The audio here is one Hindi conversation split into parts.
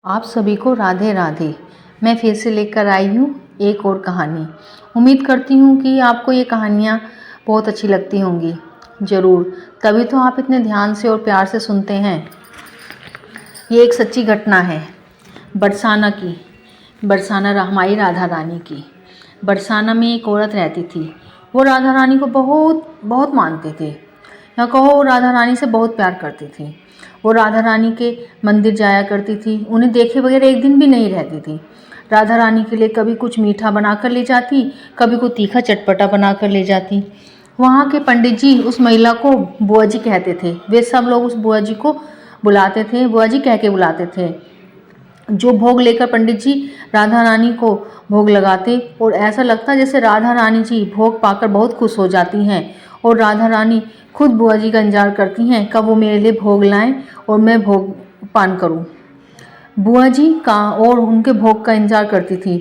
आप सभी को राधे राधे। मैं फिर से लेकर आई हूँ एक और कहानी। उम्मीद करती हूँ कि आपको ये कहानियाँ बहुत अच्छी लगती होंगी। ज़रूर, तभी तो आप इतने ध्यान से और प्यार से सुनते हैं। ये एक सच्ची घटना है बरसाना की। बरसाना हमारी राधा रानी की। बरसाना में एक औरत रहती थी। वो राधा रानी को बहुत बहुत मानते थे, या कहो राधा रानी से बहुत प्यार करती थी। वो राधा रानी के मंदिर जाया करती थी। उन्हें देखे बगैर एक दिन भी नहीं रहती थी। राधा रानी के लिए कभी कुछ मीठा बना कर ले जाती, कभी कुछ तीखा चटपटा बना कर ले जाती। वहाँ के पंडित जी उस महिला को बुआ जी कहते थे। वे सब लोग उस बुआ जी को बुलाते थे, बुआ जी कह के बुलाते थे। जो भोग लेकर पंडित जी राधा रानी को भोग लगाते और ऐसा लगता जैसे राधा रानी जी भोग पाकर बहुत खुश हो जाती हैं और राधा रानी खुद बुआ जी का इंतजार करती हैं कब वो मेरे लिए भोग लाएं और मैं भोग पान करूं। बुआ जी का और उनके भोग का इंतजार करती थी।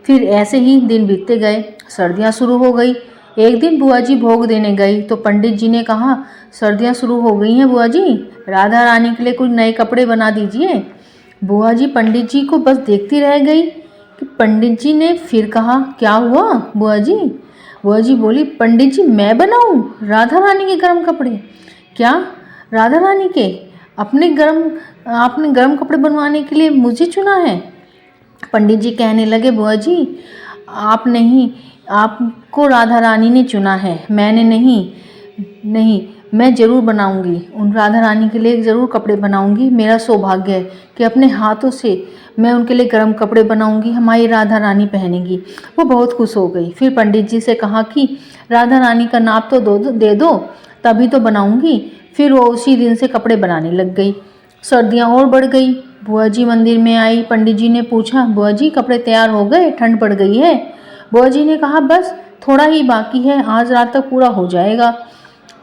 फिर ऐसे ही दिन बीतते गए। सर्दियां शुरू हो गई। एक दिन बुआ जी भोग देने गई तो पंडित जी ने कहा, सर्दियां शुरू हो गई हैं बुआ जी, राधा रानी के लिए कुछ नए कपड़े बना दीजिए। बुआ जी पंडित जी को बस देखती रह गई कि पंडित जी ने फिर कहा, क्या हुआ बुआ जी? बुआ जी बोली, पंडित जी मैं बनाऊं राधा रानी के गर्म कपड़े? क्या राधा रानी के? आपने गर्म कपड़े बनवाने के लिए मुझे चुना है? पंडित जी कहने लगे, बुआ जी आप नहीं, आपको राधा रानी ने चुना है, मैंने नहीं, मैं ज़रूर बनाऊंगी। उन राधा रानी के लिए ज़रूर कपड़े बनाऊंगी। मेरा सौभाग्य है कि अपने हाथों से मैं उनके लिए गर्म कपड़े बनाऊंगी, हमारी राधा रानी पहनेंगी। वो बहुत खुश हो गई। फिर पंडित जी से कहा कि राधा रानी का नाप तो दे दो, तभी तो बनाऊंगी। फिर वो उसी दिन से कपड़े बनाने लग गई। सर्दियाँ और बढ़ गई। बुआ जी मंदिर में आई। पंडित जी ने पूछा, बुआ जी कपड़े तैयार हो गए? ठंड पड़ गई है। बुआ जी ने कहा, बस थोड़ा ही बाकी है, आज रात तक पूरा हो जाएगा।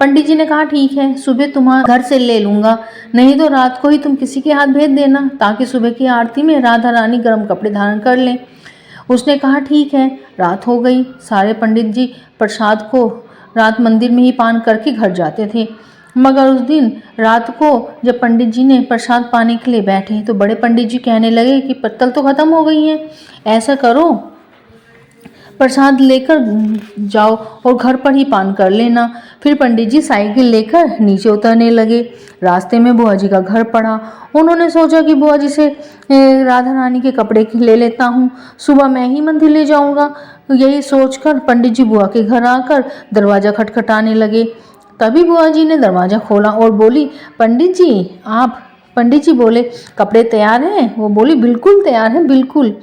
पंडित जी ने कहा, ठीक है, सुबह तुम्हारे घर से ले लूँगा, नहीं तो रात को ही तुम किसी के हाथ भेज देना ताकि सुबह की आरती में राधा रानी गर्म कपड़े धारण कर लें। उसने कहा, ठीक है। रात हो गई। सारे पंडित जी प्रसाद को रात मंदिर में ही पान करके घर जाते थे। मगर उस दिन रात को जब पंडित जी ने प्रसाद पाने के लिए बैठे तो बड़े पंडित जी कहने लगे कि पत्तल तो ख़त्म हो गई हैं, ऐसा करो प्रसाद लेकर जाओ और घर पर ही पान कर लेना। फिर पंडित जी साइकिल लेकर नीचे उतरने लगे। रास्ते में बुआ जी का घर पड़ा। उन्होंने सोचा कि बुआ जी से राधा रानी के कपड़े ले लेता हूँ, सुबह मैं ही मंदिर ले जाऊँगा। यही सोचकर पंडित जी बुआ के घर आकर दरवाज़ा खटखटाने लगे। तभी बुआ जी ने दरवाज़ा खोला और बोली, पंडित जी आप? पंडित जी बोले, कपड़े तैयार हैं? वो बोली, बिल्कुल तैयार हैं, बिल्कुल।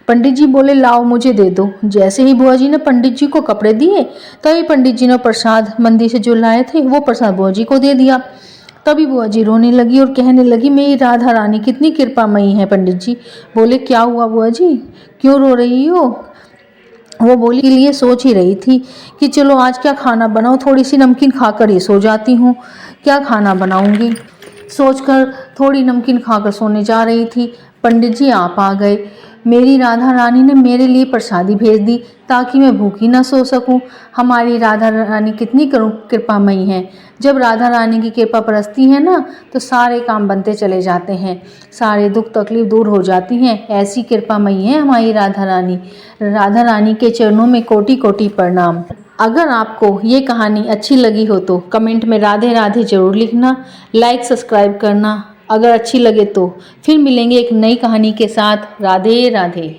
पंडित जी बोले, लाओ मुझे दे दो। जैसे ही बुआ जी ने पंडित जी को कपड़े दिए तभी पंडित जी ने प्रसाद मंदिर से जो लाए थे वो प्रसाद बुआ जी को दे दिया। तभी बुआ जी रोने लगी और कहने लगी, मेरी राधा रानी कितनी कृपामयी है। पंडित जी बोले, क्या हुआ बुआ जी, क्यों रो रही हो? वो बोली, के लिए सोच ही रही थी कि चलो आज क्या खाना बनाऊं, थोड़ी सी नमकीन खाकर ही सो जाती हूँ, क्या खाना बनाऊंगी। सोचकर थोड़ी नमकीन खाकर सोने जा रही थी, पंडित जी आप आ गए। मेरी राधा रानी ने मेरे लिए प्रसादी भेज दी ताकि मैं भूखी ना सो सकूं। हमारी राधा रानी कितनी कृपामयी है। जब राधा रानी की कृपा बरसती है ना तो सारे काम बनते चले जाते हैं, सारे दुख तकलीफ दूर हो जाती हैं। ऐसी कृपामयी है हमारी राधा रानी। राधा रानी के चरणों में कोटि कोटि प्रणाम। अगर आपको ये कहानी अच्छी लगी हो तो कमेंट में राधे राधे ज़रूर लिखना, लाइक सब्सक्राइब करना अगर अच्छी लगे तो। फिर मिलेंगे एक नई कहानी के साथ। राधे राधे।